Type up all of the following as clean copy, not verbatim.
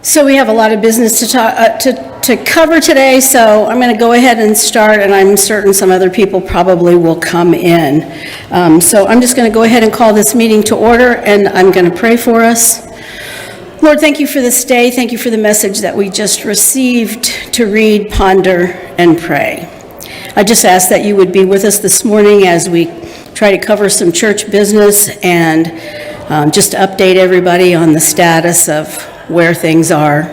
So we have a lot of business to cover today, so I'm going to go ahead and start, and I'm certain some other people probably will come in. So I'm just going to go ahead and call this meeting to order, and I'm going to pray for us. Lord, thank you for this day. Thank you for the message that we just received to read, ponder, and pray. I just ask that you would be with us this morning as we try to cover some church business and just update everybody on the status of where things are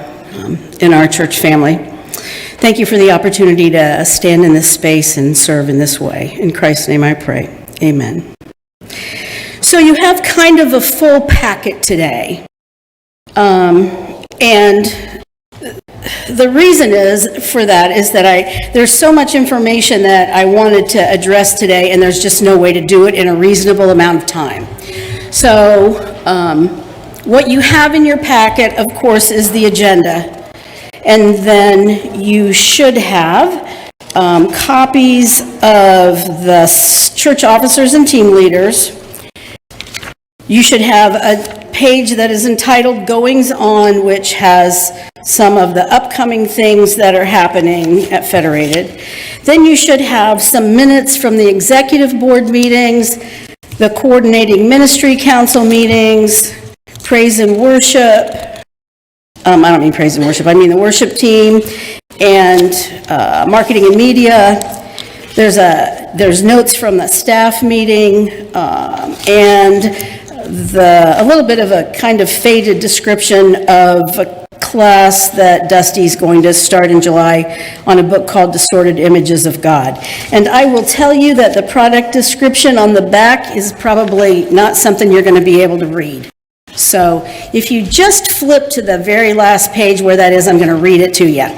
in our church family. Thank you for the opportunity to stand in this space and serve in this way. In Christ's name I pray. Amen. So you have kind of a full packet today. And the reason for that is that there's so much information that I wanted to address today, and there's just no way to do it in a reasonable amount of time. So what you have in your packet, of course, is the agenda. And then you should have copies of the church officers and team leaders. You should have a page that is entitled Goings On, which has some of the upcoming things that are happening at Federated. Then you should have some minutes from the executive board meetings, the coordinating ministry council meetings, praise and worship. I don't mean praise and worship, I mean the worship team, and marketing and media. There's notes from the staff meeting, and a little bit of a kind of faded description of a class that Dusty's going to start in July on a book called Distorted Images of God. And I will tell you that the product description on the back is probably not something you're going to be able to read. So if you just flip to the very last page where that is, I'm going to read it to you.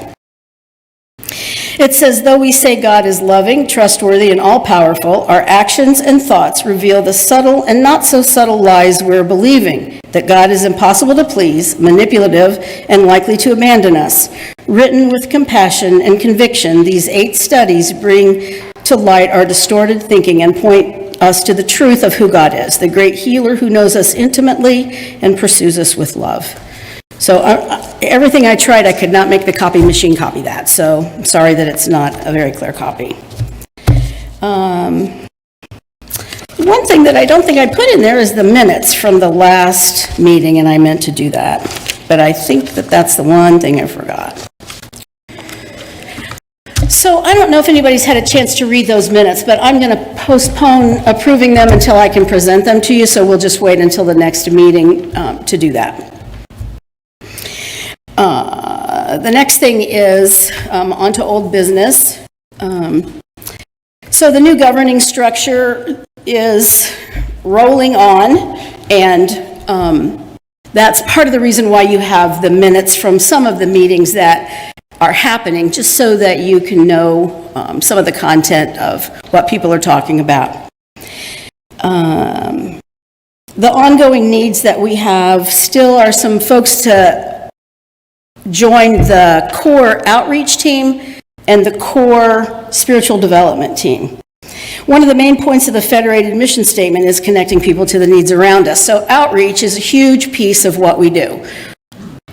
It says, though we say God is loving, trustworthy, and all-powerful, our actions and thoughts reveal the subtle and not so subtle lies we're believing, that God is impossible to please, manipulative, and likely to abandon us. Written with compassion and conviction, these 8 studies bring to light our distorted thinking and point us to the truth of who God is, the great healer who knows us intimately and pursues us with love. So everything I tried, I could not make the copy machine copy that, so I'm sorry that it's not a very clear copy. One thing that I don't think I put in there is the minutes from the last meeting, and I meant to do that, but I think that that's the one thing I forgot. So I don't know if anybody's had a chance to read those minutes, but I'm going to postpone approving them until I can present them to you, so we'll just wait until the next meeting to do that. The next thing is on to old business. So the new governing structure is rolling on, and that's part of the reason why you have the minutes from some of the meetings that are happening, just so that you can know some of the content of what people are talking about. The ongoing needs that we have still are some folks to join the core outreach team and the core spiritual development team. One of the main points of the Federated mission statement is connecting people to the needs around us. So outreach is a huge piece of what we do.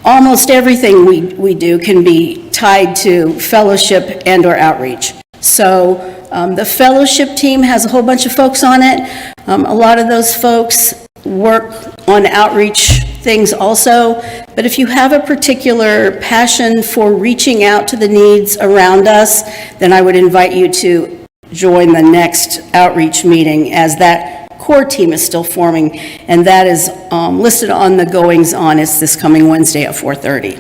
Almost everything we do can be tied to fellowship and or outreach. So the fellowship team has a whole bunch of folks on it. A lot of those folks work on outreach things also, but if you have a particular passion for reaching out to the needs around us, then I would invite you to join the next outreach meeting, as that core team is still forming, and that is listed on the goings on. It's this coming Wednesday at 4:30.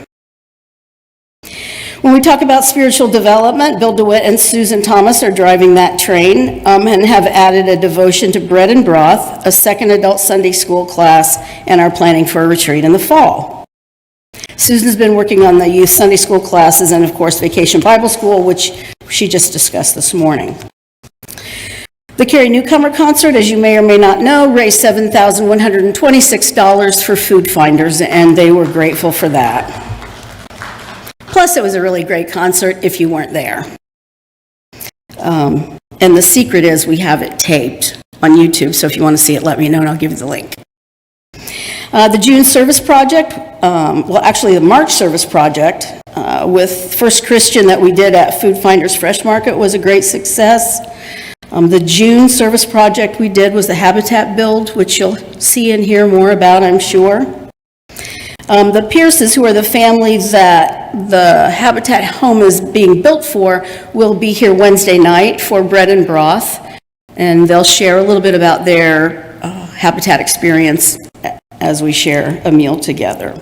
When we talk about spiritual development, Bill DeWitt and Susan Thomas are driving that train and have added a devotion to bread and broth, a second adult Sunday school class, and are planning for a retreat in the fall. Susan's been working on the youth Sunday school classes and, of course, Vacation Bible School, which she just discussed this morning. The Carrie Newcomer concert, as you may or may not know, raised $7,126 for food finders, and they were grateful for that. Plus, it was a really great concert if you weren't there. And the secret is we have it taped on YouTube, so if you want to see it, let me know and I'll give you the link. The June service project, well, actually the March service project with First Christian that we did at Food Finders Fresh Market was a great success. The June service project we did was the habitat build, which you'll see and hear more about, I'm sure. The Pierces, who are the families that the habitat home is being built for, will be here Wednesday night for bread and broth, and they'll share a little bit about their habitat experience as we share a meal together.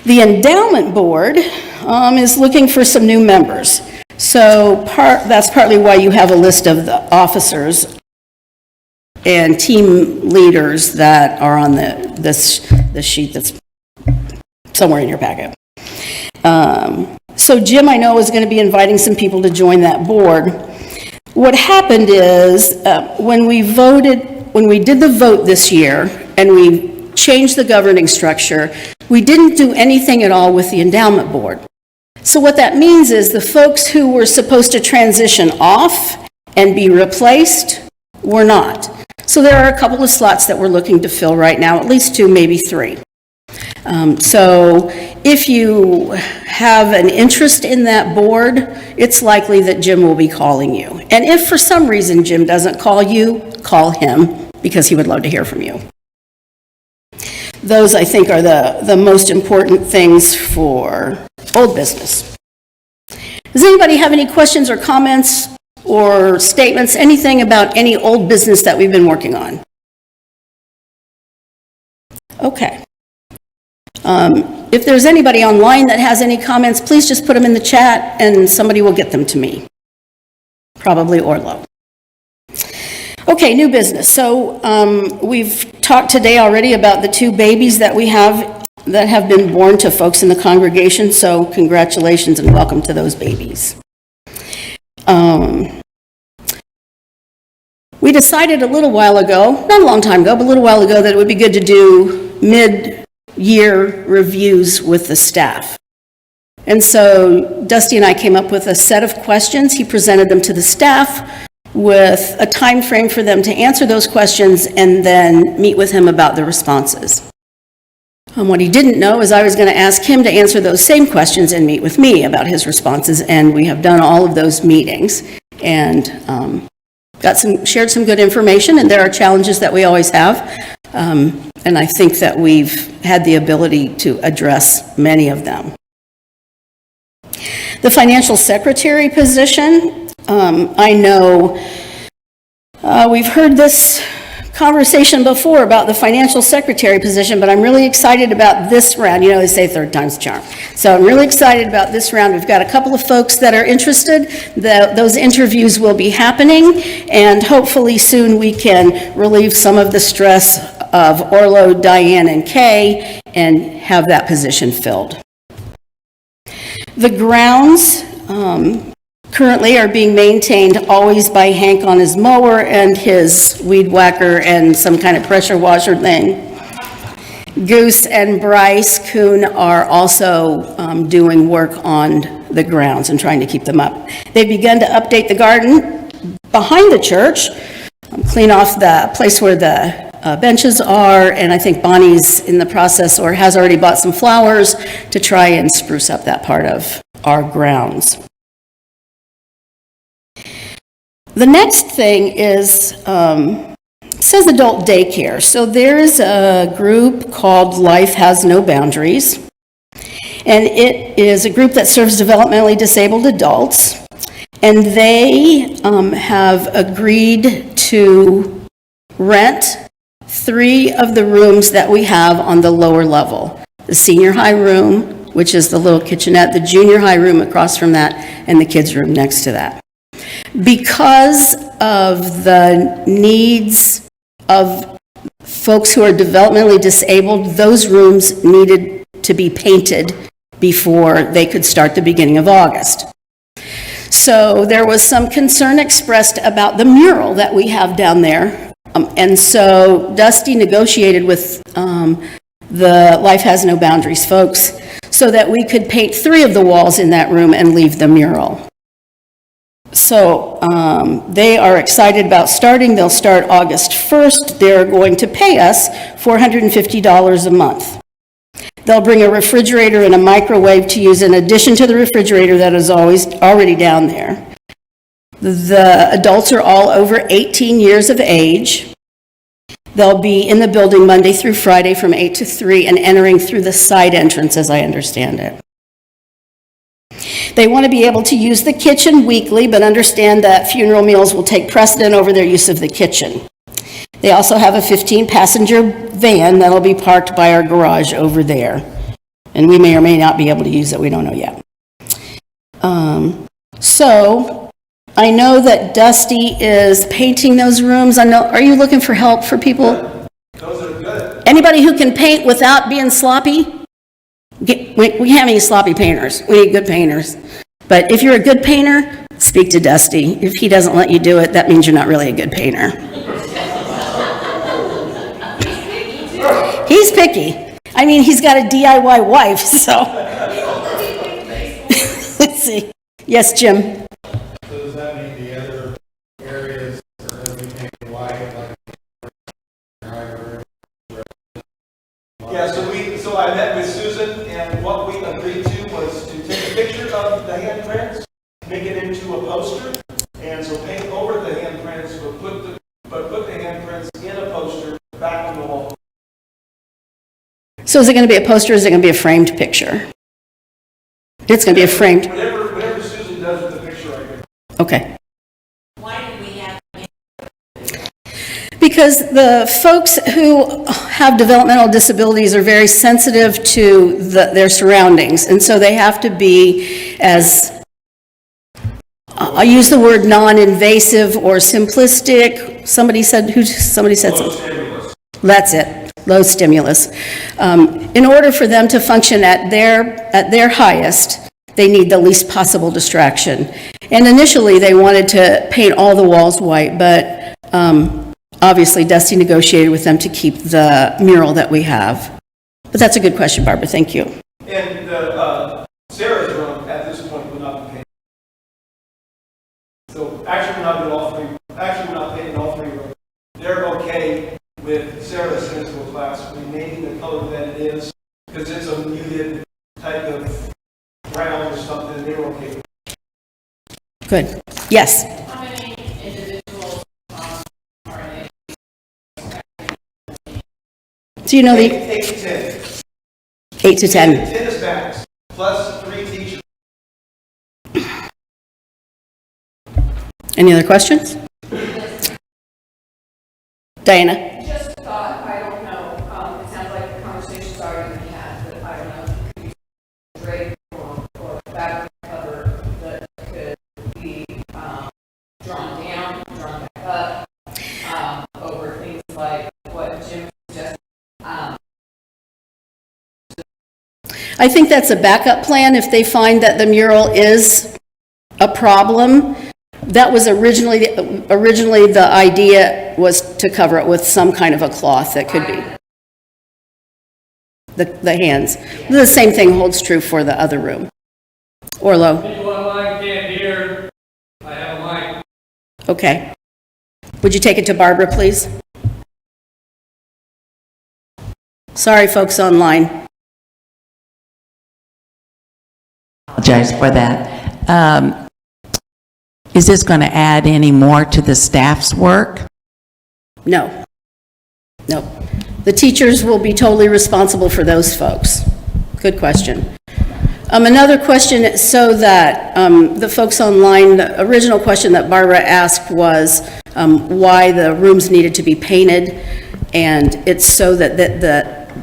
The endowment board is looking for some new members. So that's partly why you have a list of the officers and team leaders that are on this sheet that's somewhere in your packet. So Jim, I know, is going to be inviting some people to join that board. What happened is when we did the vote this year and we changed the governing structure, we didn't do anything at all with the endowment board. So what that means is the folks who were supposed to transition off and be replaced were not. So there are a couple of slots that we're looking to fill right now, at least 2, maybe 3. So if you have an interest in that board, it's likely that Jim will be calling you. And if for some reason Jim doesn't call you, call him, because he would love to hear from you. Those, I think, are the most important things for old business. Does anybody have any questions or comments or statements, anything about any old business that we've been working on? Okay. If there's anybody online that has any comments, please just put them in the chat and somebody will get them to me. Probably Orlo. Okay, new business. So we've talked today already about the 2 babies that we have that have been born to folks in the congregation, so congratulations and welcome to those babies. We decided a little while ago, not a long time ago, but a little while ago, that it would be good to do mid-year reviews with the staff. And so Dusty and I came up with a set of questions. He presented them to the staff with a time frame for them to answer those questions and then meet with him about the responses. What he didn't know is I was going to ask him to answer those same questions and meet with me about his responses, and we have done all of those meetings and shared some good information, and there are challenges that we always have, and I think that we've had the ability to address many of them. The financial secretary position, I know we've heard this conversation before about the financial secretary position, but I'm really excited about this round. You know, they say third time's a charm. So I'm really excited about this round. We've got a couple of folks that are interested. Those interviews will be happening, and hopefully soon we can relieve some of the stress of Orlo, Diane, and Kay and have that position filled. The grounds currently are being maintained always by Hank on his mower and his weed whacker and some kind of pressure washer thing. Goose and Bryce Kuhn are also doing work on the grounds and trying to keep them up. They've begun to update the garden behind the church, clean off the place where the benches are, and I think Bonnie's in the process or has already bought some flowers to try and spruce up that part of our grounds. The next thing is, it says adult daycare. So there's a group called Life Has No Boundaries, and it is a group that serves developmentally disabled adults, and they have agreed to rent 3 of the rooms that we have on the lower level. The senior high room, which is the little kitchenette, the junior high room across from that, and the kids' room next to that. Because of the needs of folks who are developmentally disabled, those rooms needed to be painted before they could start the beginning of August. So there was some concern expressed about the mural that we have down there. And so Dusty negotiated with the Life Has No Boundaries folks so that we could paint 3 of the walls in that room and leave the mural. So they are excited about starting. They'll start August 1st. They're going to pay us $450 a month. They'll bring a refrigerator and a microwave to use in addition to the refrigerator that is already down there. The adults are all over 18 years of age. They'll be in the building Monday through Friday from 8 to 3 and entering through the side entrance, as I understand it. They want to be able to use the kitchen weekly, but understand that funeral meals will take precedent over their use of the kitchen. They also have a 15-passenger van that'll be parked by our garage over there. And we may or may not be able to use it, we don't know yet. So I know that Dusty is painting those rooms. Are you looking for help for people? Those are good. Anybody who can paint without being sloppy? We can't have any sloppy painters. We need good painters. But if you're a good painter, speak to Dusty. If he doesn't let you do it, that means you're not really a good painter. He's picky. I mean, he's got a DIY wife, so. Let's see. Yes, Jim? So does that mean the other areas are going to be painted white? Yeah, so I met with Susan, and what we agreed to was to take a picture of the handprints, make it into a poster, and so paint over the handprints, but put the handprints in a poster back on the wall. So is it going to be a poster or is it going to be a framed picture? It's going to be a framed. Whatever Susan does with the picture, I guess. Okay. Why did we have? Because the folks who have developmental disabilities are very sensitive to their surroundings, and so they have to be as, I'll use the word non-invasive or simplistic. Somebody said something. That's it. Low stimulus. In order for them to function at their highest, they need the least possible distraction. And initially, they wanted to paint all the walls white, but obviously, Dusty negotiated with them to keep the mural that we have. But that's a good question, Barbara. Thank you. And Sarah's room at this point will not be painted. So actually, we're not doing all three. Actually, we're not painting all three rooms. They're okay with Sarah's sensible class remaining the color that it is, because it's a muted type of brown or something. They're okay with it. Good. Yes? How many individuals are in it? Do you know the 8 to 10. 8 to 10? 10 is max, plus 3 teachers. Any other questions? Diana? Just a thought, I don't know, it sounds like the conversation's already been had, but I don't know if it could be drape or fabric cover that could be drawn down, drawn back up, over things like what Jim suggested. I think that's a backup plan if they find that the mural is a problem. That was originally the idea was to cover it with some kind of a cloth that could be the hands. The same thing holds true for the other room. Orlo. People online can't hear. I have a mic. Okay. Would you take it to Barbara, please? Sorry, folks online. Apologize for that. Is this going to add any more to the staff's work? No. No. The teachers will be totally responsible for those folks. Good question. Another question, so that the folks online, the original question that Barbara asked was why the rooms needed to be painted, and it's so that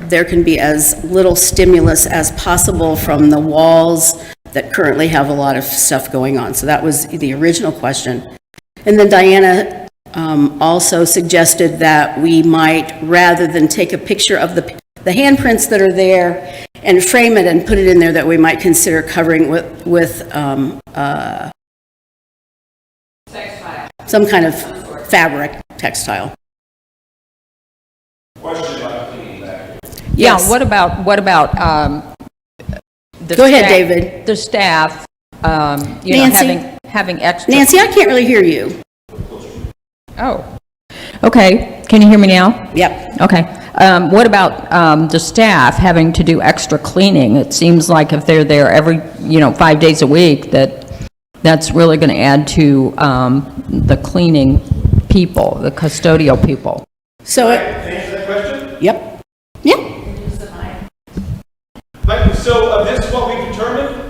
there can be as little stimulus as possible from the walls that currently have a lot of stuff going on. So that was the original question. And then Diana also suggested that we might, rather than take a picture of the handprints that are there and frame it and put it in there, that we might consider covering with Textile. some kind of fabric, textile. Question about cleaning back. Yes. Yeah, what about the Go ahead, staff- David. The staff, Nancy? having extra... Nancy, I can't really hear you. Oh, okay. Can you hear me now? Yep. Okay. What about the staff having to do extra cleaning? It seems like if they're there every, 5 days a week, that's really going to add to the cleaning people, the custodial people. So, Can I answer that question? yep. Yep. So this is what we determined.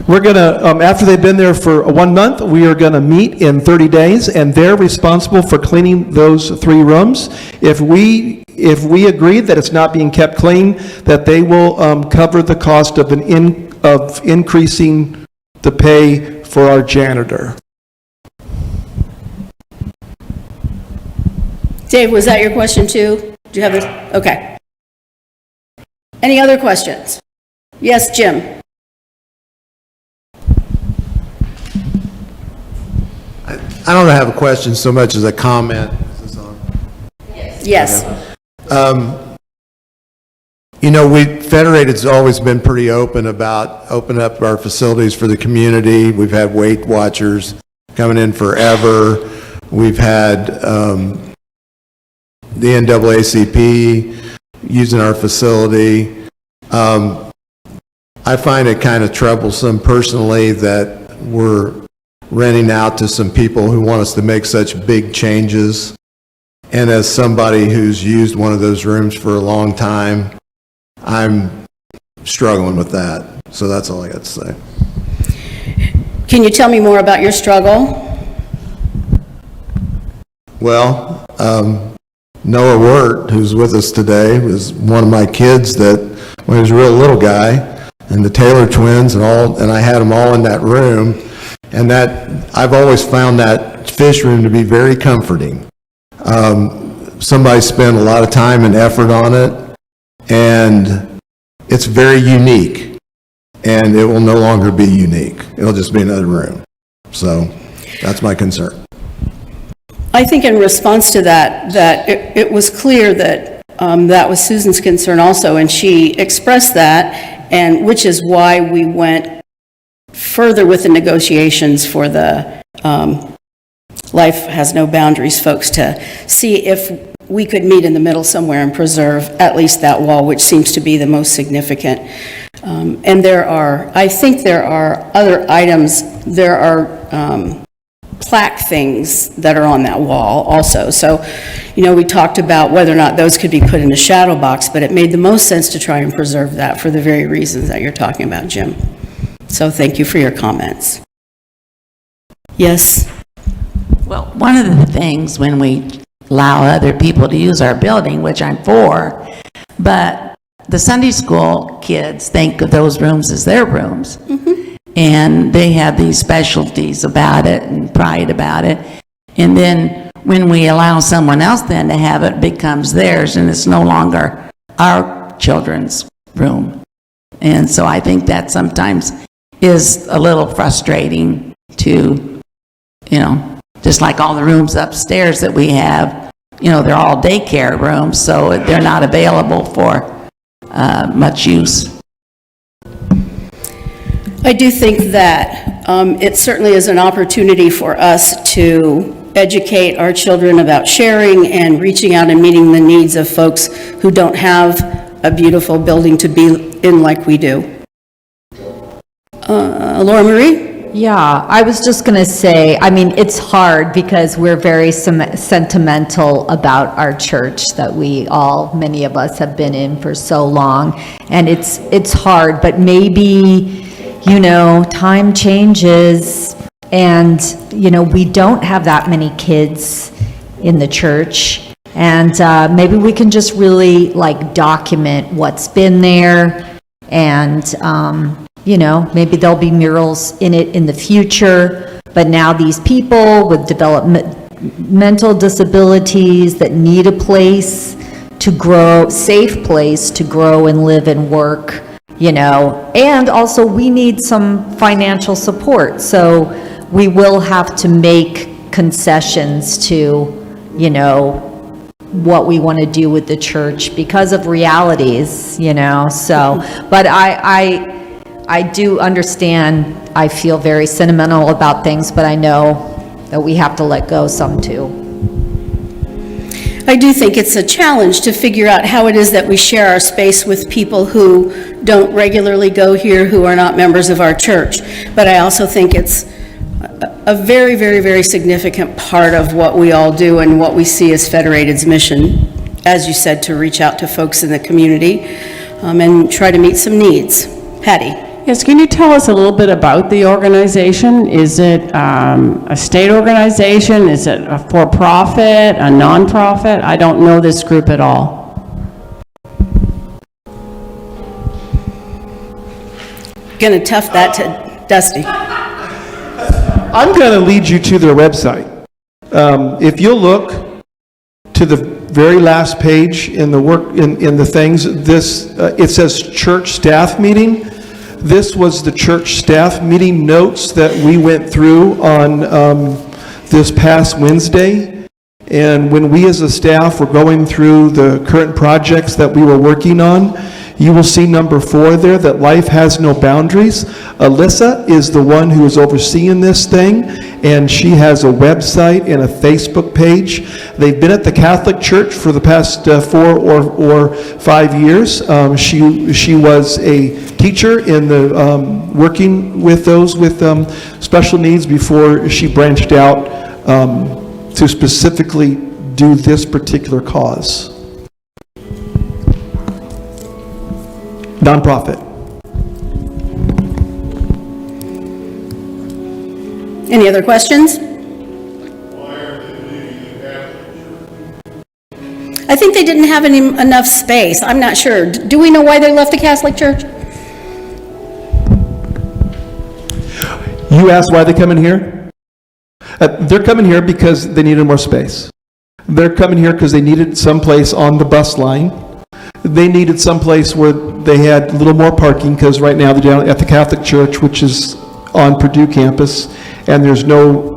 We're going to, after they've been there for 1 month, we are going to meet in 30 days, and they're responsible for cleaning those 3 rooms. If we agree that it's not being kept clean, that they will cover the cost of increasing the pay for our janitor. Dave, was that your question too? Do you have this? Okay. Any other questions? Yes, Jim? I don't have a question so much as a comment. Is this on? Yes. Federated's always been pretty open about opening up our facilities for the community. We've had Weight Watchers coming in forever. We've had the NAACP using our facility. I find it kind of troublesome personally that we're renting out to some people who want us to make such big changes. And as somebody who's used one of those rooms for a long time, I'm struggling with that. So that's all I got to say. Can you tell me more about your struggle? Well, Noah Wirt, who's with us today, was one of my kids that, when he was a real little guy, and the Taylor twins and I had them all in that room. And that, I've always found that fish room to be very comforting. Somebody spent a lot of time and effort on it, and it's very unique, and it will no longer be unique. It'll just be another room. So that's my concern. I think in response to that it was clear that that was Susan's concern also, and she expressed that, and which is why we went further with the negotiations for the Life Has No Boundaries folks to see if we could meet in the middle somewhere and preserve at least that wall, which seems to be the most significant. And I think there are other items, there are plaque things that are on that wall also. So, we talked about whether or not those could be put in a shadow box, but it made the most sense to try and preserve that for the very reasons that you're talking about, Jim. So thank you for your comments. Yes? Well, one of the things when we allow other people to use our building, which I'm for, but the Sunday school kids think of those rooms as their rooms. Mm-hmm. And they have these specialties about it and pride about it. And then when we allow someone else then to have it, it becomes theirs, and it's no longer our children's room. And so I think that sometimes is a little frustrating to, just like all the rooms upstairs that we have, they're all daycare rooms, so they're not available for much use. I do think that it certainly is an opportunity for us to educate our children about sharing and reaching out and meeting the needs of folks who don't have a beautiful building to be in like we do. Laura Marie? Yeah, I was just going to say, it's hard because we're very sentimental about our church that many of us have been in for so long. And it's hard, but maybe, time changes and, we don't have that many kids in the church. And maybe we can just really document what's been there, and maybe there'll be murals in it in the future. But now these people with developmental disabilities that need a place to grow, safe place to grow and live and work, and also we need some financial support. So we will have to make concessions to, what we want to do with the church because of realities, you know, so, but I do understand, I feel very sentimental about things, but I know that we have to let go some too. I do think it's a challenge to figure out how it is that we share our space with people who don't regularly go here, who are not members of our church. But I also think it's a very, very, very significant part of what we all do and what we see as Federated's mission, as you said, to reach out to folks in the community and try to meet some needs. Patty? Yes, can you tell us a little bit about the organization? Is it a state organization? Is it a for-profit, a non-profit? I don't know this group at all. Gonna tough that to Dusty. I'm going to lead you to their website. If you'll look to the very last page in the work, in the things, this, it says church staff meeting. This was the church staff meeting notes that we went through on this past Wednesday. And when we as a staff were going through the current projects that we were working on, you will see number 4 there, that life has no boundaries. Alyssa is the one who is overseeing this thing, and she has a website and a Facebook page. They've been at the Catholic Church for the past 4 or 5 years. She was a teacher in the working with those with special needs before she branched out to specifically do this particular cause. Nonprofit. Any other questions? I think they didn't have enough space. I'm not sure. Do we know why they left the Catholic Church? You asked why they come in here? They're coming here because they needed more space. They're coming here because they needed someplace on the bus line. They needed someplace where they had a little more parking, because right now they're down at the Catholic Church, which is on Purdue campus, and there's no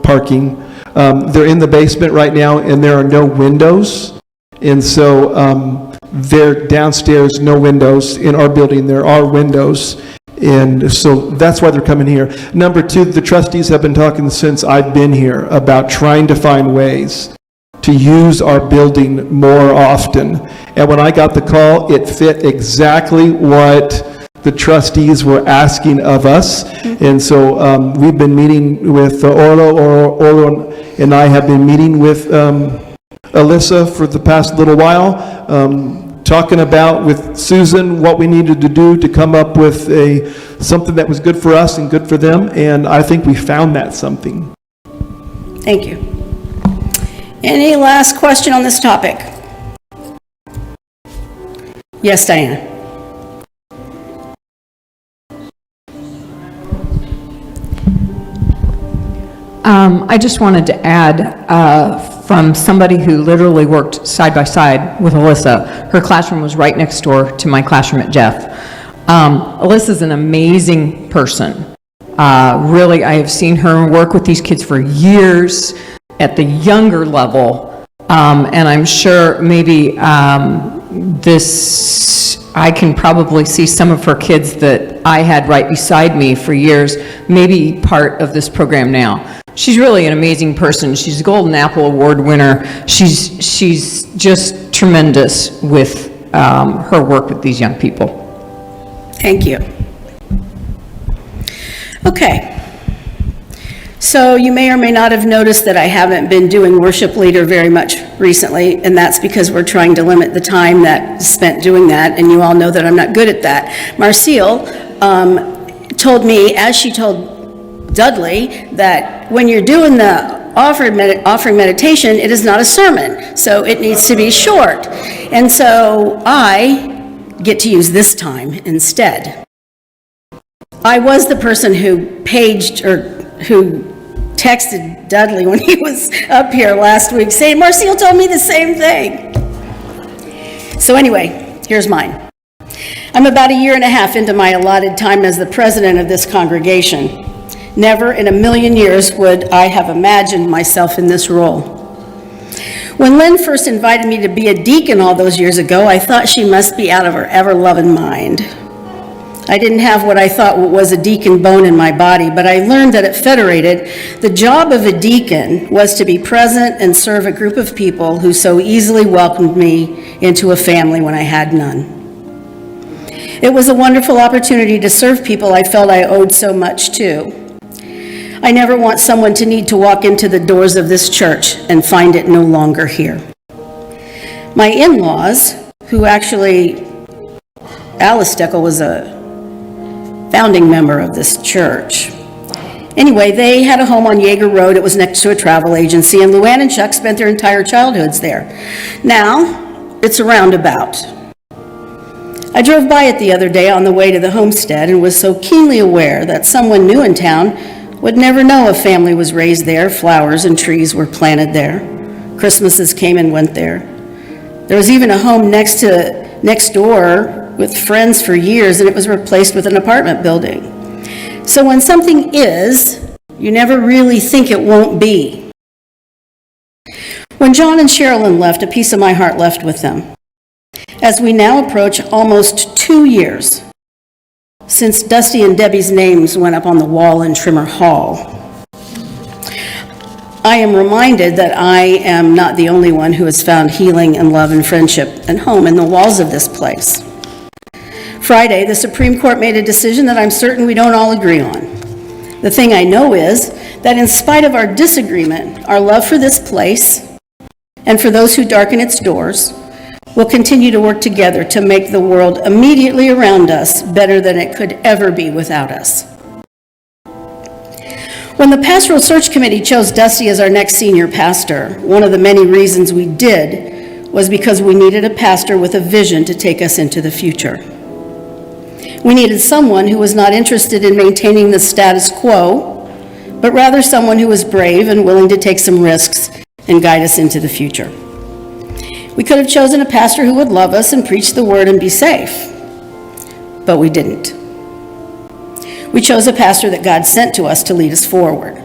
parking. They're in the basement right now, and there are no windows, and so they're downstairs, no windows. In our building, there are windows, and so that's why they're coming here. Number 2, the trustees have been talking since I've been here about trying to find ways to use our building more often. And when I got the call, it fit exactly what the trustees were asking of us. And so we've been meeting with Orlo and I have been meeting with Alyssa for the past little while, talking about with Susan what we needed to do to come up with something that was good for us and good for them. And I think we found that something. Thank you. Any last question on this topic? Yes, Diana. I just wanted to add, from somebody who literally worked side by side with Alyssa, her classroom was right next door to my classroom at Jeff. Alyssa's an amazing person. Really, I have seen her work with these kids for years at the younger level, and I'm sure maybe I can probably see some of her kids that I had right beside me for years, maybe part of this program now. She's really an amazing person. She's a Golden Apple Award winner. She's just tremendous with her work with these young people. Thank you. Okay. So you may or may not have noticed that I haven't been doing worship leader very much recently, and that's because we're trying to limit the time that's spent doing that, and you all know that I'm not good at that. Marcille told me, as she told Dudley, that when you're doing the offering meditation, it is not a sermon, so it needs to be short. And so I get to use this time instead. I was the person who texted Dudley when he was up here last week saying, Marcille told me the same thing. So anyway, here's mine. I'm about 1.5 years into my allotted time as the president of this congregation. Never in a million years would I have imagined myself in this role. When Lynn first invited me to be a deacon all those years ago, I thought she must be out of her ever-loving mind. I didn't have what I thought was a deacon bone in my body, but I learned that at Federated, the job of a deacon was to be present and serve a group of people who so easily welcomed me into a family when I had none. It was a wonderful opportunity to serve people I felt I owed so much to. I never want someone to need to walk into the doors of this church and find it no longer here. My in-laws, who actually, Alice Steckel was a founding member of this church. Anyway, they had a home on Yeager Road. It was next to a travel agency, and Luann and Chuck spent their entire childhoods there. Now, it's a roundabout. I drove by it the other day on the way to the homestead and was so keenly aware that someone new in town would never know a family was raised there, flowers and trees were planted there, Christmases came and went there. There was even a home next door with friends for years, and it was replaced with an apartment building. So when something is, you never really think it won't be. When John and Sherilyn left, a piece of my heart left with them. As we now approach almost 2 years since Dusty and Debbie's names went up on the wall in Trimmer Hall, I am reminded that I am not the only one who has found healing and love and friendship and home in the walls of this place. Friday, the Supreme Court made a decision that I'm certain we don't all agree on. The thing I know is that in spite of our disagreement, our love for this place and for those who darken its doors will continue to work together to make the world immediately around us better than it could ever be without us. When the Pastoral Search Committee chose Dusty as our next senior pastor, one of the many reasons we did was because we needed a pastor with a vision to take us into the future. We needed someone who was not interested in maintaining the status quo, but rather someone who was brave and willing to take some risks and guide us into the future. We could have chosen a pastor who would love us and preach the word and be safe, but we didn't. We chose a pastor that God sent to us to lead us forward.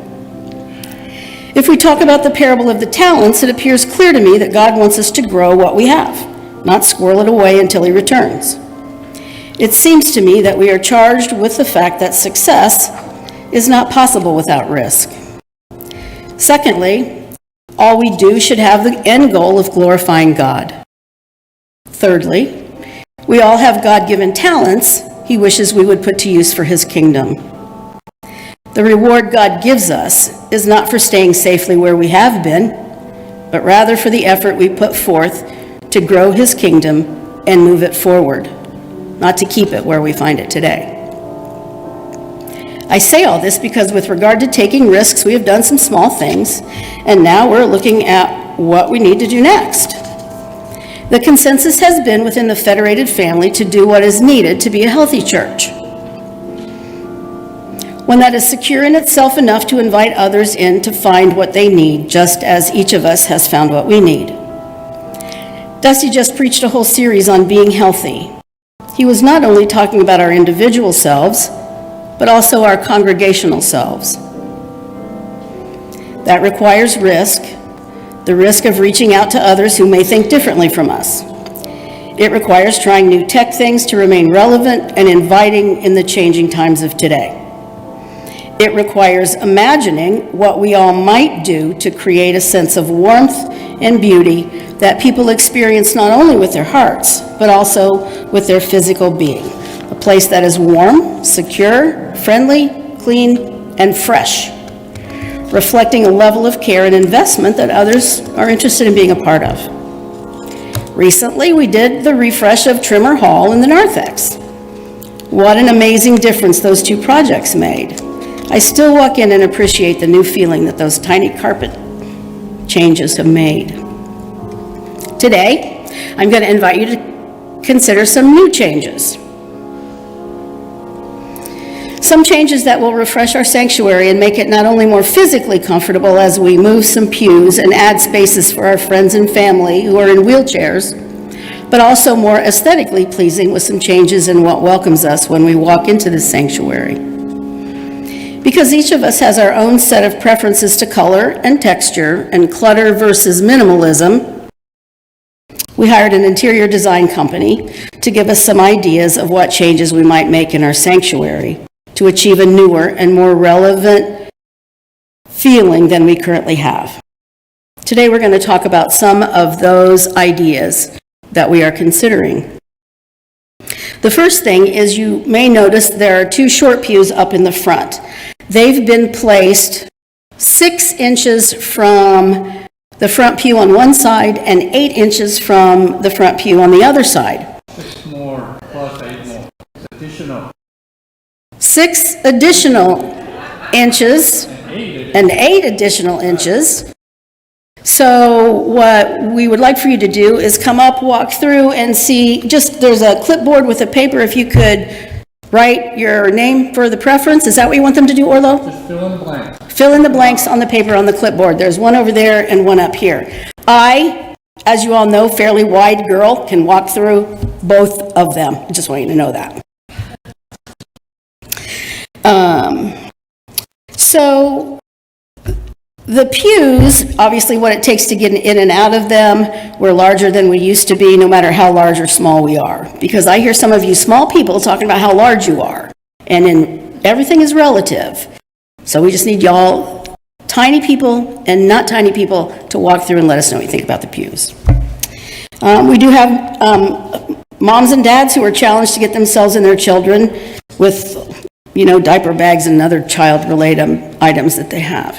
If we talk about the parable of the talents, it appears clear to me that God wants us to grow what we have, not squirrel it away until he returns. It seems to me that we are charged with the fact that success is not possible without risk. Secondly, all we do should have the end goal of glorifying God. Thirdly, we all have God-given talents he wishes we would put to use for his kingdom. The reward God gives us is not for staying safely where we have been, but rather for the effort we put forth to grow his kingdom and move it forward, not to keep it where we find it today. I say all this because with regard to taking risks, we have done some small things, and now we're looking at what we need to do next. The consensus has been within the Federated family to do what is needed to be a healthy church, one that is secure in itself enough to invite others in to find what they need, just as each of us has found what we need. Dusty just preached a whole series on being healthy. He was not only talking about our individual selves, but also our congregational selves. That requires risk, the risk of reaching out to others who may think differently from us. It requires trying new tech things to remain relevant and inviting in the changing times of today. It requires imagining what we all might do to create a sense of warmth and beauty that people experience not only with their hearts, but also with their physical being. A place that is warm, secure, friendly, clean, and fresh, reflecting a level of care and investment that others are interested in being a part of. Recently, we did the refresh of Trimmer Hall in the narthex. What an amazing difference those two projects made. I still walk in and appreciate the new feeling that those tiny carpet changes have made. Today, I'm going to invite you to consider some new changes. Some changes that will refresh our sanctuary and make it not only more physically comfortable as we move some pews and add spaces for our friends and family who are in wheelchairs, but also more aesthetically pleasing with some changes in what welcomes us when we walk into this sanctuary. Because each of us has our own set of preferences to color and texture and clutter versus minimalism, we hired an interior design company to give us some ideas of what changes we might make in our sanctuary to achieve a newer and more relevant feeling than we currently have. Today we're going to talk about some of those ideas that we are considering. The first thing is you may notice there are 2 short pews up in the front. They've been placed 6 inches from the front pew on one side and 8 inches from the front pew on the other side. 6 more plus 8 more. It's additional. 6 additional inches and 8 additional inches. So what we would like for you to do is come up, walk through, and see, there's a clipboard with a paper. If you could write your name for the preference. Is that what you want them to do, Orlo? Just fill in the blanks. Fill in the blanks on the paper on the clipboard. There's one over there and one up here. I, as you all know, fairly wide girl, can walk through both of them. I just want you to know that. So the pews, obviously what it takes to get in and out of them, we're larger than we used to be, no matter how large or small we are. Because I hear some of you small people talking about how large you are. And everything is relative. So we just need y'all, tiny people and not tiny people, to walk through and let us know what you think about the pews. We do have moms and dads who are challenged to get themselves and their children with, diaper bags and other child-related items that they have.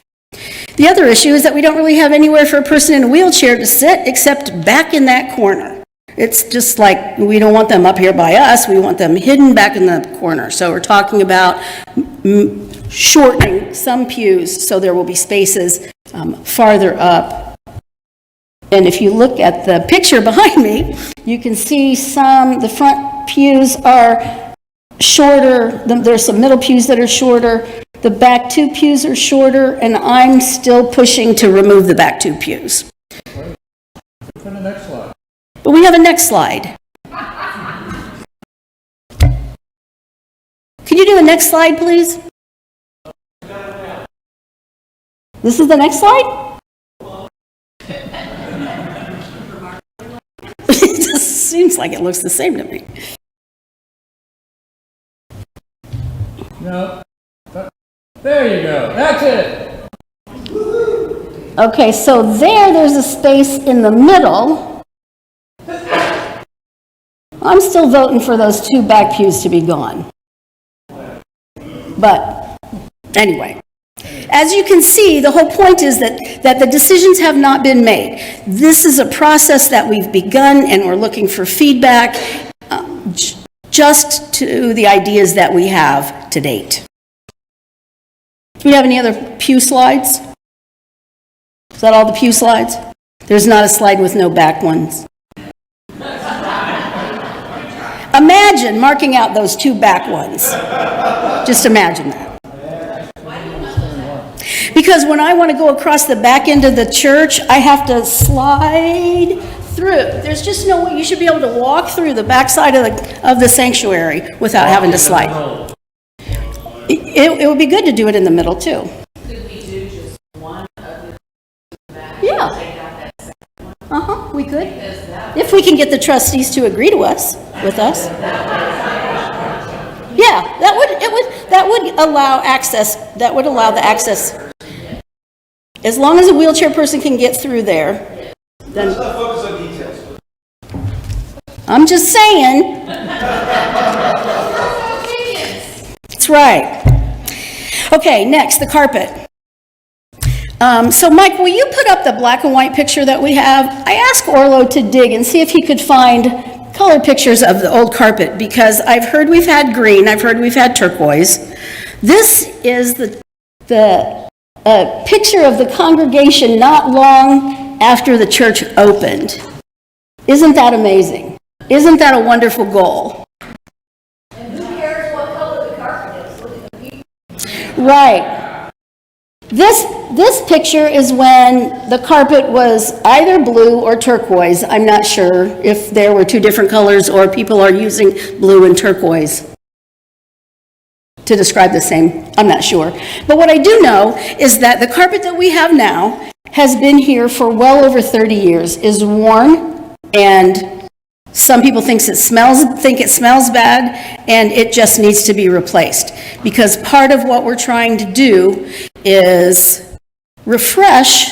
The other issue is that we don't really have anywhere for a person in a wheelchair to sit except back in that corner. It's just like we don't want them up here by us, we want them hidden back in the corner. So we're talking about shortening some pews so there will be spaces farther up. And if you look at the picture behind me, you can see the front pews are shorter, there's some middle pews that are shorter, the back 2 pews are shorter, and I'm still pushing to remove the back 2 pews. For the next slide. But we have a next slide. Can you do the next slide, please? This is the next slide? It just seems like it looks the same to me. No. There you go. That's it. Okay, so there's a space in the middle. I'm still voting for those 2 back pews to be gone. But anyway, as you can see, the whole point is that the decisions have not been made. This is a process that we've begun, and we're looking for feedback just to the ideas that we have to date. Do we have any other pew slides? Is that all the pew slides? There's not a slide with no back ones. Imagine marking out those 2 back ones. Just imagine that. Because when I want to go across the back end of the church, I have to slide through. There's just no way. You should be able to walk through the backside of the sanctuary without having to slide. It would be good to do it in the middle, too. Could we do just one of the back? Yeah. Take out that second one? We could. If we can get the trustees to agree with us. Yeah, that would allow access, that would allow the access. As long as a wheelchair person can get through there, then. Let's not focus on details. I'm just saying. That's right. Okay, next, the carpet. So Mike, will you put up the black and white picture that we have? I asked Orlo to dig and see if he could find color pictures of the old carpet, because I've heard we've had green, I've heard we've had turquoise. This is the picture of the congregation not long after the church opened. Isn't that amazing? Isn't that a wonderful goal? And who cares what color the carpet is? Look at the people. Right. This picture is when the carpet was either blue or turquoise. I'm not sure if there were 2 different colors or people are using blue and turquoise. to describe the same, I'm not sure. But what I do know is that the carpet that we have now has been here for well over 30 years, is worn, and some people think it smells bad, and it just needs to be replaced. Because part of what we're trying to do is refresh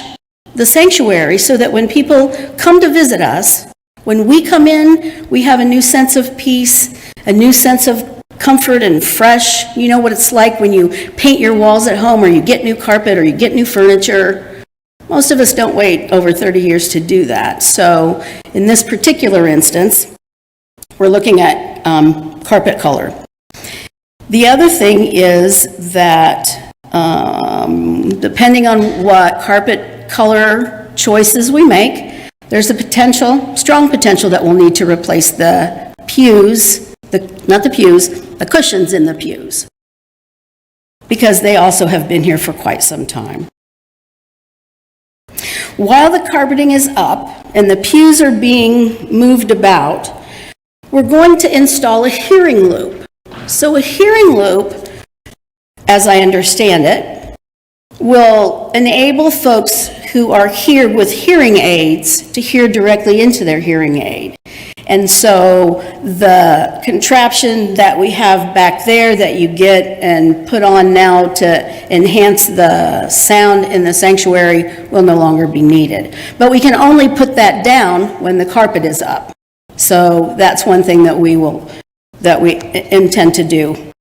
the sanctuary so that when people come to visit us, when we come in, we have a new sense of peace, a new sense of comfort and fresh. You know what it's like when you paint your walls at home, or you get new carpet, or you get new furniture. Most of us don't wait over 30 years to do that. So in this particular instance, we're looking at carpet color. The other thing is that depending on what carpet color choices we make, there's a strong potential that we'll need to replace the pews, the cushions in the pews, because they also have been here for quite some time. While the carpeting is up and the pews are being moved about, we're going to install a hearing loop. So a hearing loop, as I understand it, will enable folks who are here with hearing aids to hear directly into their hearing aid. And so the contraption that we have back there that you get and put on now to enhance the sound in the sanctuary will no longer be needed. But we can only put that down when the carpet is up. So that's one thing that we intend to do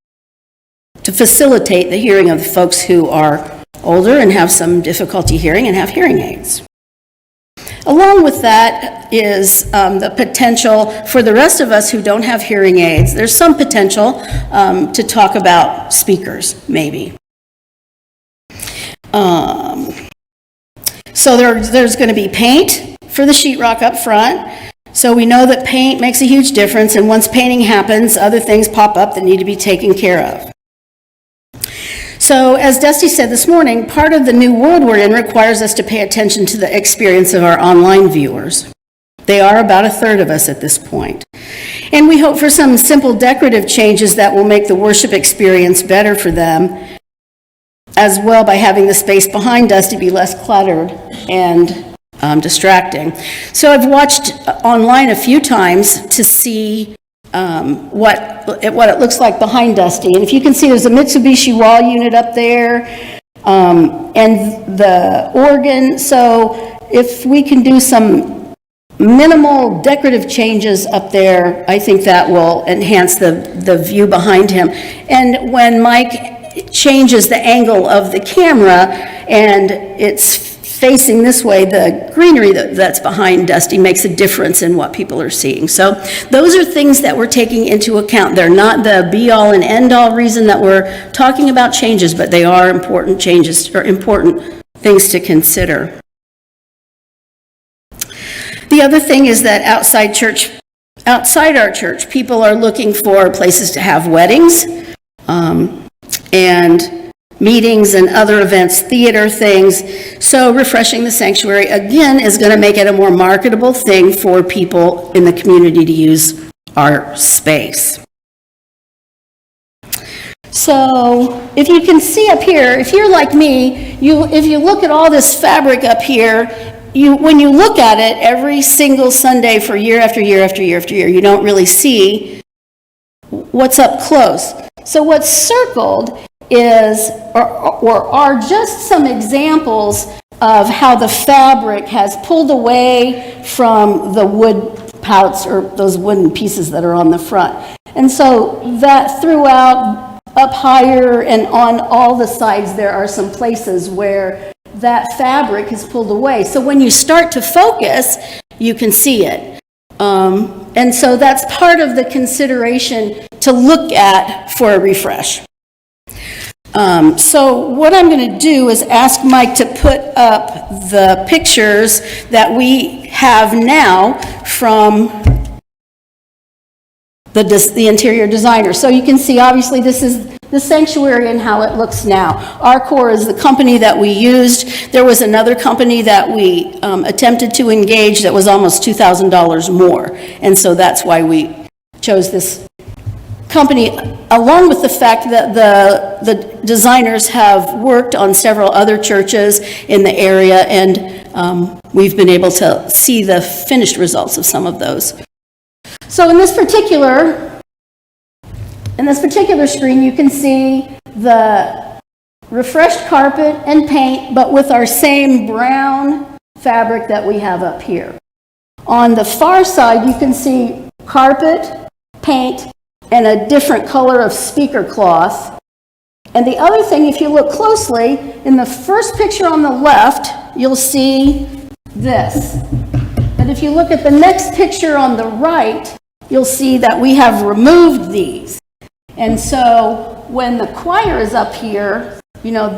to facilitate the hearing of the folks who are older and have some difficulty hearing and have hearing aids. Along with that is the potential for the rest of us who don't have hearing aids. There's some potential to talk about speakers, maybe. So there's going to be paint for the sheetrock up front. So we know that paint makes a huge difference, and once painting happens, other things pop up that need to be taken care of. So, as Dusty said this morning, part of the new world we're in requires us to pay attention to the experience of our online viewers. They are about a third of us at this point. And we hope for some simple decorative changes that will make the worship experience better for them, as well by having the space behind Dusty be less cluttered and distracting. So I've watched online a few times to see what it looks like behind Dusty. And if you can see, there's a Mitsubishi wall unit up there, and the organ. So if we can do some minimal decorative changes up there, I think that will enhance the view behind him. And when Mike changes the angle of the camera and it's facing this way, the greenery that's behind Dusty makes a difference in what people are seeing. So those are things that we're taking into account. They're not the be-all and end-all reason that we're talking about changes, but they are important changes, or important things to consider. The other thing is that outside our church, people are looking for places to have weddings, and meetings and other events, theater things. So refreshing the sanctuary, again, is going to make it a more marketable thing for people in the community to use our space. So if you can see up here, if you're like me, if you look at all this fabric up here, when you look at it every single Sunday for year after year after year after year, you don't really see what's up close. So what's circled are just some examples of how the fabric has pulled away from the wood pouts, or those wooden pieces that are on the front. And so that throughout, up higher and on all the sides, there are some places where that fabric is pulled away. So when you start to focus, you can see it. And so that's part of the consideration to look at for a refresh. So what I'm going to do is ask Mike to put up the pictures that we have now from the interior designer. So you can see, obviously, this is the sanctuary and how it looks now. Arcor is the company that we used. There was another company that we attempted to engage that was almost $2,000 more. And so that's why we chose this company, along with the fact that the designers have worked on several other churches in the area, and we've been able to see the finished results of some of those. So in this particular screen, you can see the refreshed carpet and paint, but with our same brown fabric that we have up here. On the far side, you can see carpet, paint, and a different color of speaker cloth. And the other thing, if you look closely, in the first picture on the left, you'll see this. But if you look at the next picture on the right, you'll see that we have removed these. And so when the choir is up here, you know,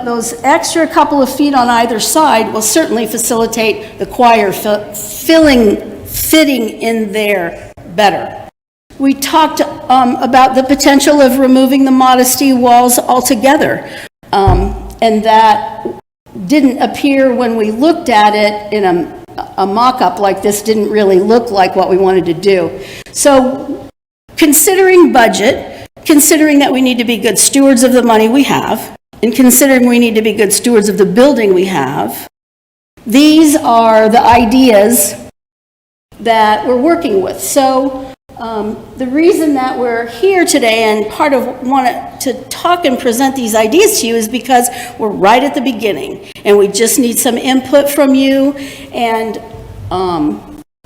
those extra couple of feet on either side will certainly facilitate the choir fitting in there better. We talked about the potential of removing the modesty walls altogether, and that didn't appear when we looked at it in a mock-up like this, didn't really look like what we wanted to do. So considering budget, considering that we need to be good stewards of the money we have, and considering we need to be good stewards of the building we have, these are the ideas that we're working with. So the reason that we're here today and part of wanting to talk and present these ideas to you is because we're right at the beginning and we just need some input from you and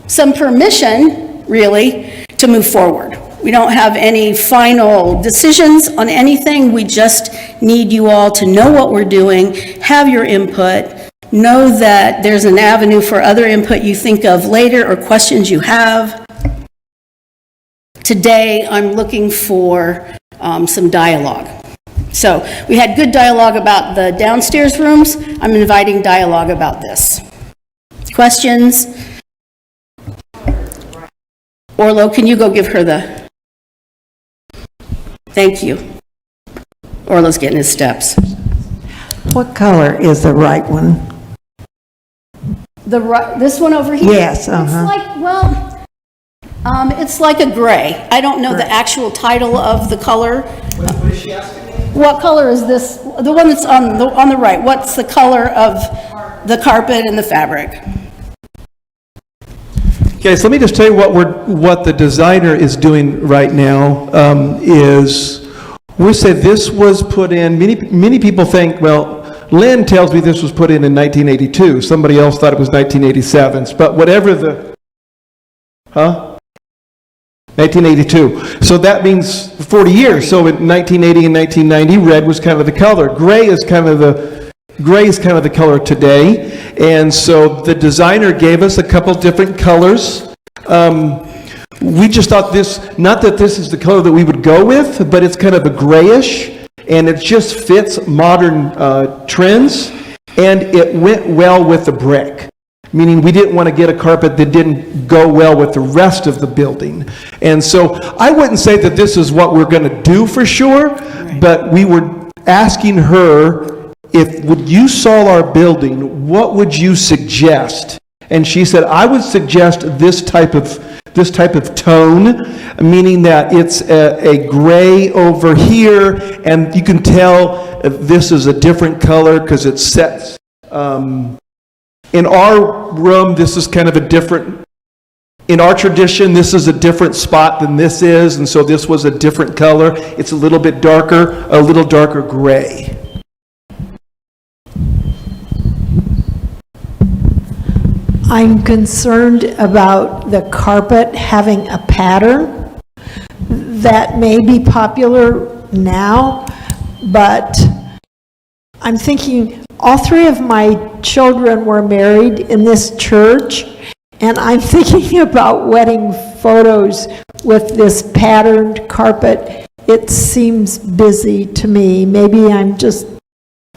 some permission, really, to move forward. We don't have any final decisions on anything. We just need you all to know what we're doing, have your input, know that there's an avenue for other input you think of later or questions you have. Today, I'm looking for some dialogue. So we had good dialogue about the downstairs rooms. I'm inviting dialogue about this. Questions? Orlo, can you go give her the... Thank you. Orlo's getting his steps. What color is the right one? This one over here? Yes, uh-huh. It's like, well, it's like a gray. I don't know the actual title of the color. What is she asking me? What color is this? The one that's on the right. What's the color of the carpet and the fabric? Okay, so let me just tell you what the designer is doing right now. We say this was put in. Many people think, well, Lynn tells me this was put in 1982. Somebody else thought it was 1987. But whatever the 1982. So that means 40 years. So in 1980 and 1990, red was kind of the color. Gray is kind of the color today. And so the designer gave us a couple different colors. We just thought not that this is the color that we would go with, but it's kind of a grayish, and it just fits modern trends, and it went well with the brick. Meaning we didn't want to get a carpet that didn't go well with the rest of the building. And so I wouldn't say that this is what we're going to do for sure, but we were asking her, would you saw our building, what would you suggest? And she said, I would suggest this type of tone, meaning that it's a gray over here, and you can tell this is a different color because it sets. In our room, this is kind of a different, in our tradition, this is a different spot than this is, and so this was a different color. It's a little darker gray. I'm concerned about the carpet having a pattern that may be popular now, but I'm thinking all three of my children were married in this church, and I'm thinking about wedding photos with this patterned carpet. It seems busy to me. Maybe I'm just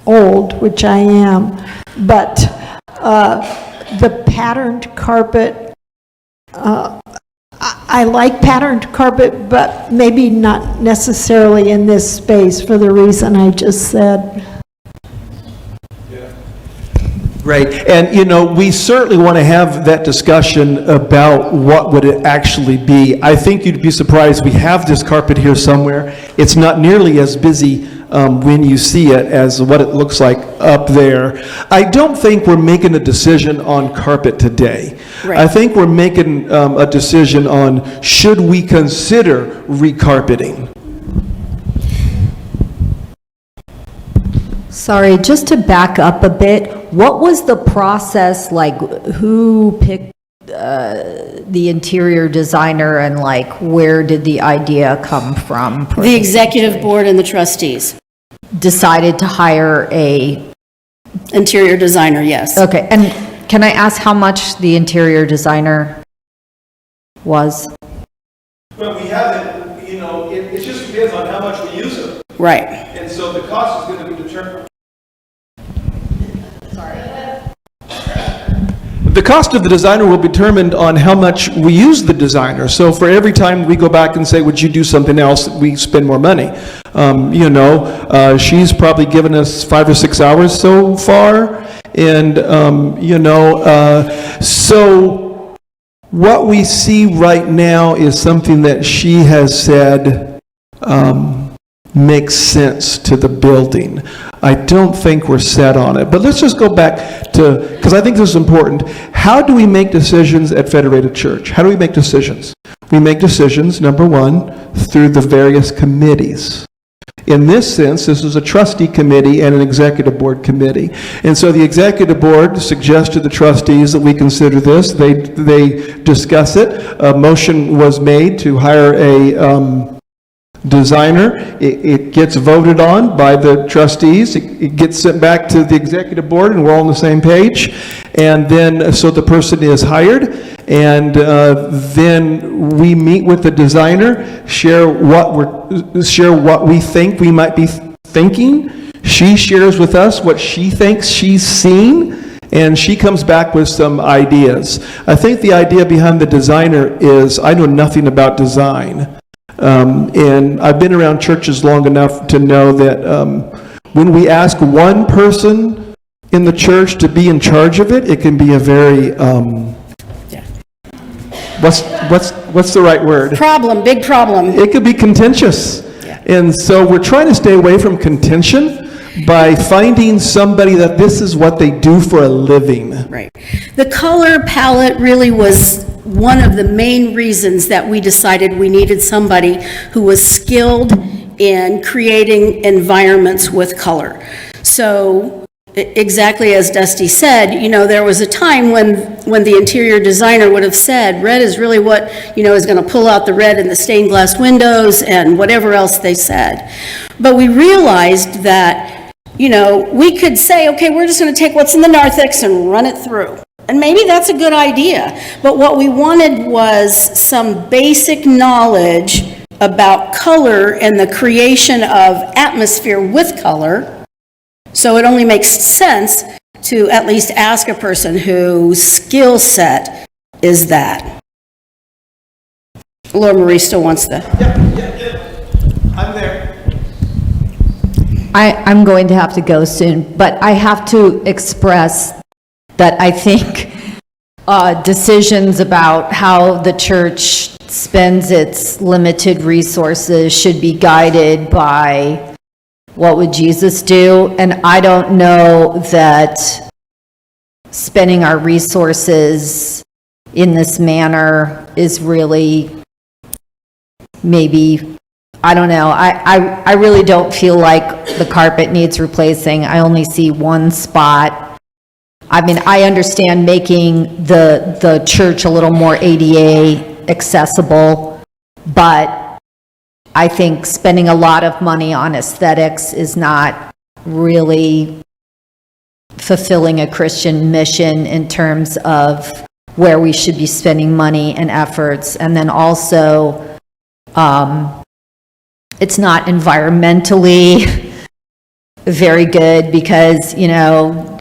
old, which I am, but the patterned carpet, I like patterned carpet, but maybe not necessarily in this space for the reason I just said. Great. And, you know, we certainly want to have that discussion about what would it actually be. I think you'd be surprised, we have this carpet here somewhere. It's not nearly as busy when you see it as what it looks like up there. I don't think we're making a decision on carpet today. Right. I think we're making a decision on, should we consider recarpeting? Sorry, just to back up a bit, what was the process like? Who picked the interior designer, and like where did the idea come from? The executive board and the trustees. Decided to hire a... Interior designer, yes. Okay, and can I ask how much the interior designer was? Well, we haven't, you know, it just depends on how much we use it. Right. And so the cost is going to be determined. The cost of the designer will be determined on how much we use the designer. So for every time we go back and say, would you do something else, we spend more money. You know, she's probably given us 5 or 6 hours so far. And, you know, so what we see right now is something that she has said makes sense to the building. I don't think we're set on it. But let's just go back to, because I think this is important. How do we make decisions at Federated Church? How do we make decisions? We make decisions, number one, through the various committees. In this sense, this is a trustee committee and an executive board committee. And so the executive board suggests to the trustees that we consider this. They discuss it. A motion was made to hire a designer. It gets voted on by the trustees. It gets sent back to the executive board, and we're all on the same page. And then, so the person is hired, and then we meet with the designer, share what we think we might be thinking. She shares with us what she thinks she's seen, and she comes back with some ideas. I think the idea behind the designer is, I know nothing about design. And I've been around churches long enough to know that when we ask one person in the church to be in charge of it, it can be a very, what's the right word? Problem, big problem. It could be contentious. Yeah. And so we're trying to stay away from contention by finding somebody that this is what they do for a living. Right. The color palette really was one of the main reasons that we decided we needed somebody who was skilled in creating environments with color. So exactly as Dusty said, you know, there was a time when the interior designer would have said, red is really what, you know, is going to pull out the red in the stained glass windows and whatever else they said. But we realized that, you know, we could say, okay, we're just going to take what's in the narthex and run it through. And maybe that's a good idea, but what we wanted was some basic knowledge about color and the creation of atmosphere with color, so it only makes sense to at least ask a person whose skill set is that. Laura Marie still wants the... Yep. I'm there. I'm going to have to go soon, but I have to express that I think decisions about how the church spends its limited resources should be guided by what would Jesus do, and I don't know that spending our resources in this manner is really maybe, I don't know, I really don't feel like the carpet needs replacing. I only see one spot. I mean, I understand making the church a little more ADA accessible, but I think spending a lot of money on aesthetics is not really fulfilling a Christian mission in terms of where we should be spending money and efforts. And then also, it's not environmentally very good because, you know,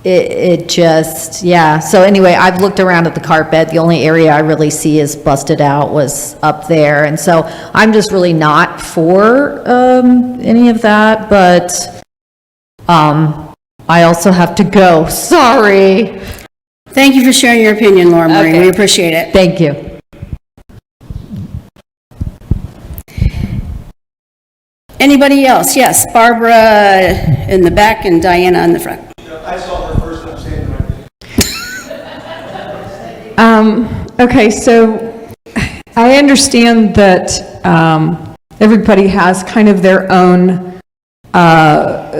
it just, yeah. So anyway, I've looked around at the carpet. The only area I really see is busted out was up there. And so I'm just really not for any of that, but I also have to go. Sorry. Thank you for sharing your opinion, Laura Marie. Okay. We appreciate it. Thank you. Anybody else? Yes, Barbara in the back and Diana in the front. I saw her first, I'm standing right there. Okay, so I understand that everybody has kind of their own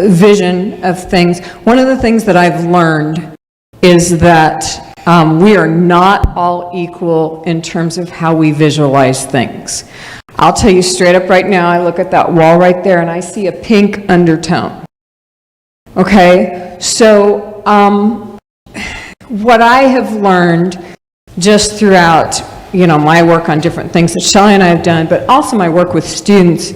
vision of things. One of the things that I've learned is that we are not all equal in terms of how we visualize things. I'll tell you straight up right now, I look at that wall right there and I see a pink undertone. Okay, so what I have learned just throughout, my work on different things that Shelley and I have done, but also my work with students,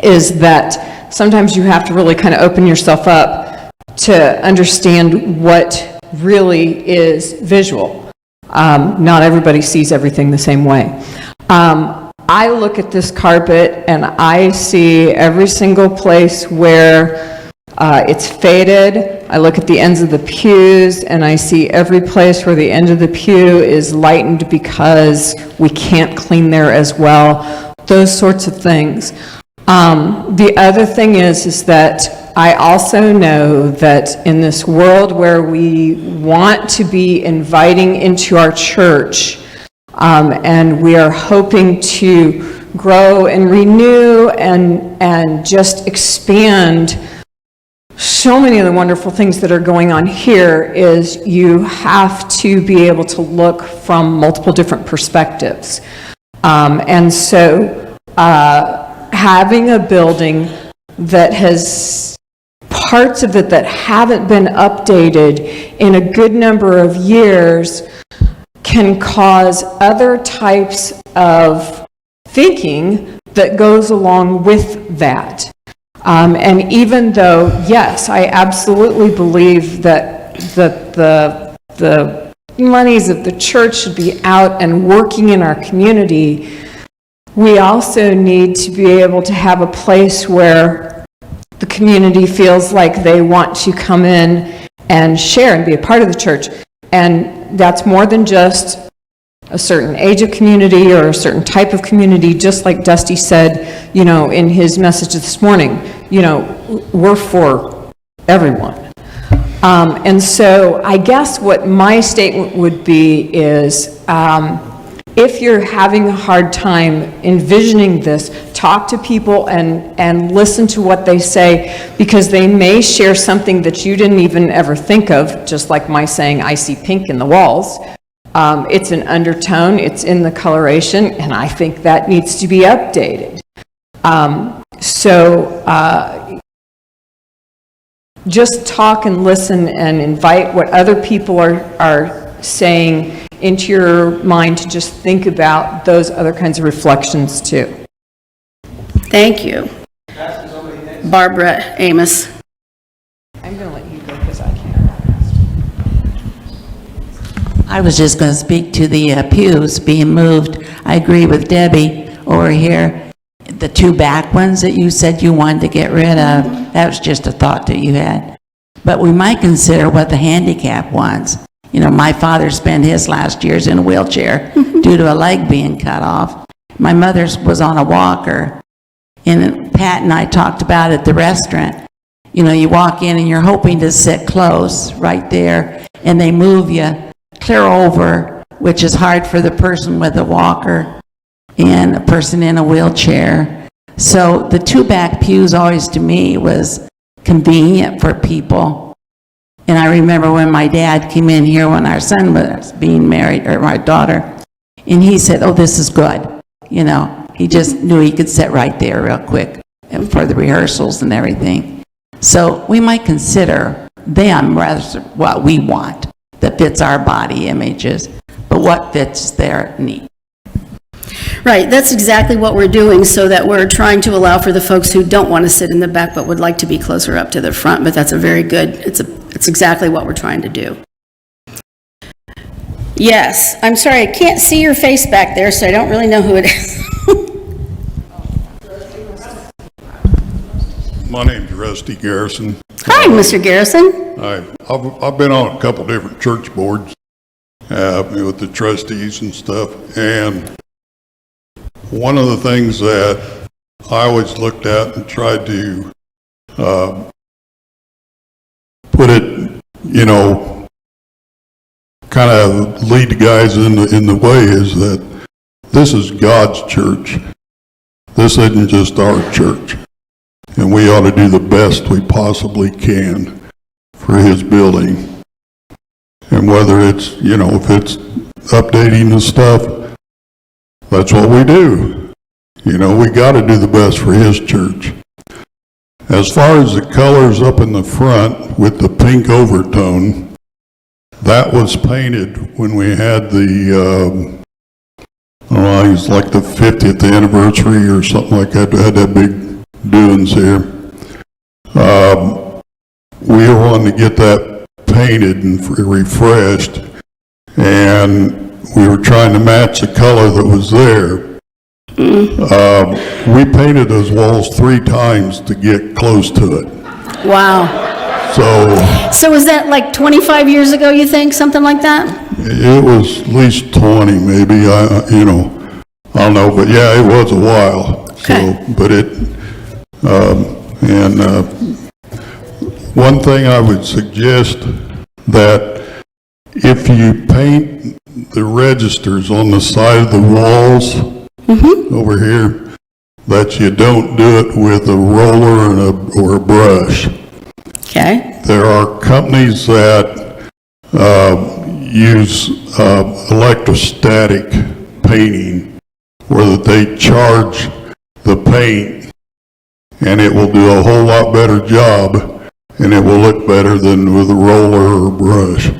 is that sometimes you have to really kind of open yourself up to understand what really is visual. Not everybody sees everything the same way. I look at this carpet and I see every single place where it's faded. I look at the ends of the pews and I see every place where the end of the pew is lightened because we can't clean there as well. Those sorts of things. The other thing is that I also know that in this world where we want to be inviting into our church, and we are hoping to grow and renew and just expand so many of the wonderful things that are going on here, is you have to be able to look from multiple different perspectives. And so having a building that has parts of it that haven't been updated in a good number of years can cause other types of thinking that goes along with that. And even though, yes, I absolutely believe that the monies of the church should be out and working in our community, we also need to be able to have a place where the community feels like they want to come in and share and be a part of the church. And that's more than just a certain age of community or a certain type of community. Just like Dusty said, in his message this morning, we're for everyone. And so I guess what my statement would be is, if you're having a hard time envisioning this, talk to people and listen to what they say, because they may share something that you didn't even ever think of, just like my saying, I see pink in the walls. It's an undertone, it's in the coloration, and I think that needs to be updated. Just talk and listen and invite what other people are saying into your mind, to just think about those other kinds of reflections too. Thank you. Barbara Amos. I'm going to let you go because I can't. I was just going to speak to the pews being moved. I agree with Debbie over here. The two back ones that you said you wanted to get rid of, that was just a thought that you had. But we might consider what the handicap ones. My father spent his last years in a wheelchair due to a leg being cut off. My mother's was on a walker. And Pat and I talked about it at the restaurant. You walk in and you're hoping to sit close right there, and they move you clear over, which is hard for the person with a walker and a person in a wheelchair. So the two back pews always to me was convenient for people. And I remember when my dad came in here when our son was being married, or my daughter, and he said, oh, this is good. He just knew he could sit right there real quick for the rehearsals and everything. So we might consider them rather than what we want that fits our body images, but what fits their need. Right, that's exactly what we're doing, so that we're trying to allow for the folks who don't want to sit in the back but would like to be closer up to the front, but that's a very good, it's exactly what we're trying to do. Yes, I'm sorry, I can't see your face back there, so I don't really know who it is. My name's Rusty Garrison. Hi, Mr. Garrison. I've been on a couple different church boards with the trustees and stuff, and one of the things that I always looked at and tried to put it, kind of lead the guys in the way is that this is God's church. This isn't just our church. And we ought to do the best we possibly can for his building. And whether it's, if it's updating the stuff, that's what we do. We got to do the best for his church. As far as the colors up in the front with the pink overtone, that was painted when we had the, I don't know, it was like the 50th anniversary or something like that. We had that big doings here. We were wanting to get that painted and refreshed, and we were trying to match the color that was there. We painted those walls 3 times to get close to it. Wow. So was that like 25 years ago, you think, something like that? It was at least 20, maybe. I don't know, but yeah, it was a while. Okay. So, but one thing I would suggest that if you paint the registers on the side of the walls over here, that you don't do it with a roller or a brush. Okay. There are companies that use electrostatic painting, where that they charge the paint, and it will do a whole lot better job, and it will look better than with a roller or brush.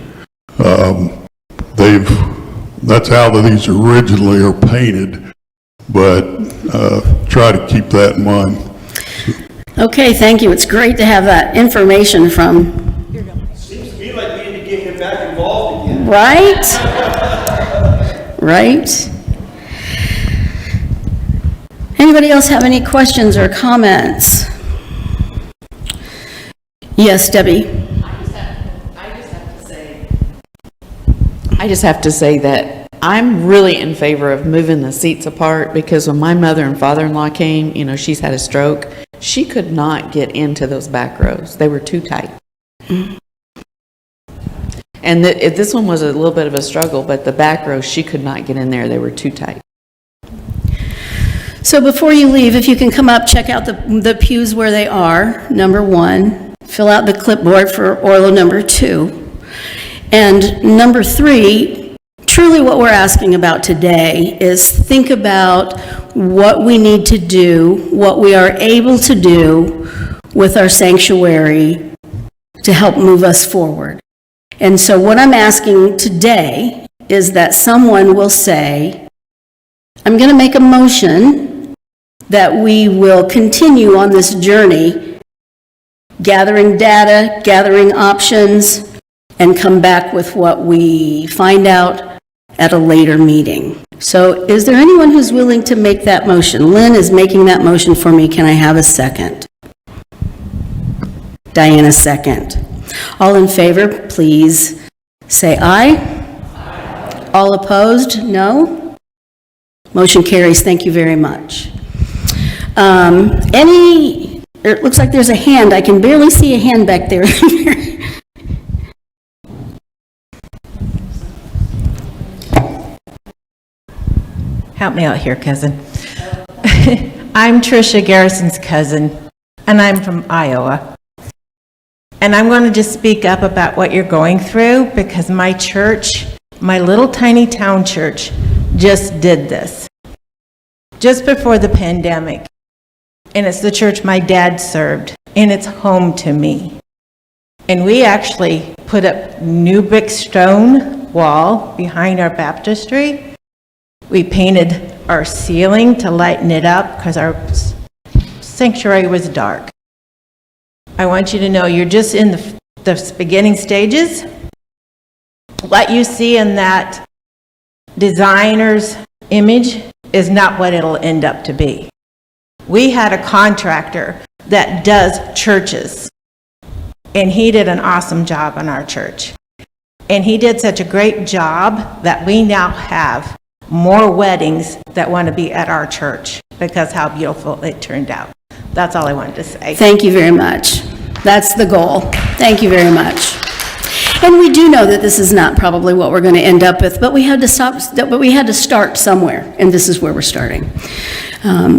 That's how these originally are painted, but try to keep that in mind. Okay, thank you. It's great to have that information from. Seems to me like we need to get him back involved again. Right? Right? Anybody else have any questions or comments? Yes, Debbie? I just have to say that I'm really in favor of moving the seats apart, because when my mother and father-in-law came, she's had a stroke, she could not get into those back rows. They were too tight. And this one was a little bit of a struggle, but the back rows, she could not get in there. They were too tight. So before you leave, if you can come up, check out the pews where they are, number 1. Fill out the clipboard for Orlo number 2. And number 3, truly what we're asking about today is think about what we need to do, what we are able to do with our sanctuary to help move us forward. And so what I'm asking today is that someone will say, I'm going to make a motion that we will continue on this journey, gathering data, gathering options, and come back with what we find out at a later meeting. So is there anyone who's willing to make that motion? Lynn is making that motion for me. Can I have a second? Diana, second. All in favor, please say aye. Aye. All opposed, no? Motion carries. Thank you very much. It looks like there's a hand. I can barely see a hand back there. Help me out here, cousin. I'm Tricia Garrison's cousin, and I'm from Iowa. And I'm going to just speak up about what you're going through, because my church, my little tiny town church, just did this. Just before the pandemic. And it's the church my dad served, and it's home to me. And we actually put up new brick stone wall behind our baptistry. We painted our ceiling to lighten it up because our sanctuary was dark. I want you to know you're just in the beginning stages. What you see in that designer's image is not what it'll end up to be. We had a contractor that does churches. and he did an awesome job in our church. And he did such a great job that we now have more weddings that want to be at our church because how beautiful it turned out. That's all I wanted to say. Thank you very much. That's the goal. Thank you very much. And we do know that this is not probably what we're going to end up with, but we had to start somewhere, and this is where we're starting.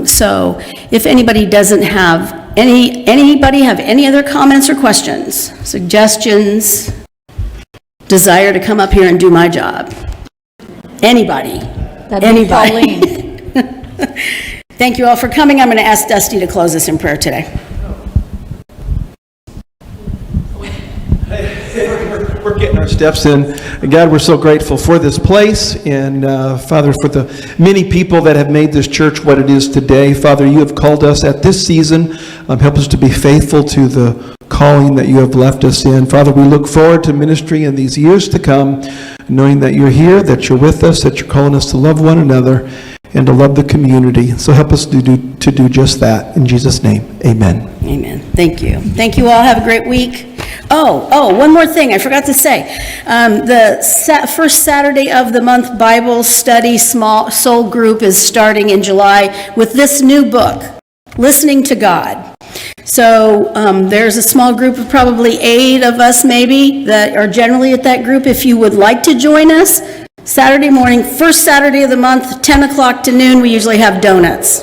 So if anybody doesn't have anybody have any other comments or questions, suggestions, desire to come up here and do my job? Anybody? Anybody? Thank you all for coming. I'm going to ask Dusty to close us in prayer today. We're getting our steps in. God, we're so grateful for this place, and Father, for the many people that have made this church what it is today. Father, you have called us at this season. Help us to be faithful to the calling that you have left us in. Father, we look forward to ministry in these years to come, knowing that you're here, that you're with us, that you're calling us to love one another and to love the community. So help us to do just that. In Jesus' name, amen. Amen. Thank you. Thank you all. Have a great week. Oh, one more thing I forgot to say. The first Saturday of the month Bible study small soul group is starting in July with this new book, Listening to God. So there's a small group of probably 8 of us maybe that are generally at that group. If you would like to join us, Saturday morning, first Saturday of the month, 10 o'clock to noon, we usually have donuts.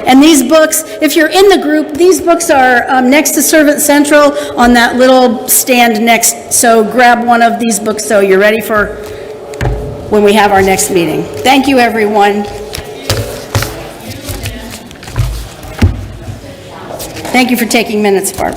And these books, if you're in the group, these books are next to Servant Central on that little stand next. So grab one of these books so you're ready for when we have our next meeting. Thank you, everyone. Thank you for taking minutes, Barb.